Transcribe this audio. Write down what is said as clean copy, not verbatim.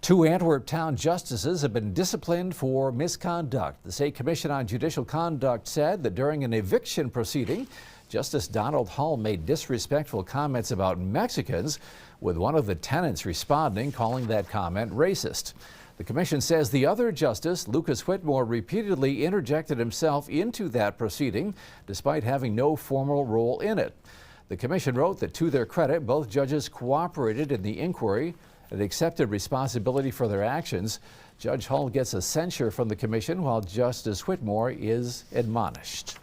Two Antwerp town justices have been disciplined for misconduct. The State Commission on Judicial Conduct said that during an eviction proceeding, Justice Donald Hull made disrespectful comments about Mexicans, with one of the tenants responding, calling that comment racist. The commission says the other justice, Lucas Whitmore, repeatedly interjected himself into that proceeding, despite having no formal role in it. The commission wrote that, to their credit, both judges cooperated in the inquiry and accepted responsibility for their actions. Judge Hull gets a censure from the commission, while Justice Whitmore is admonished.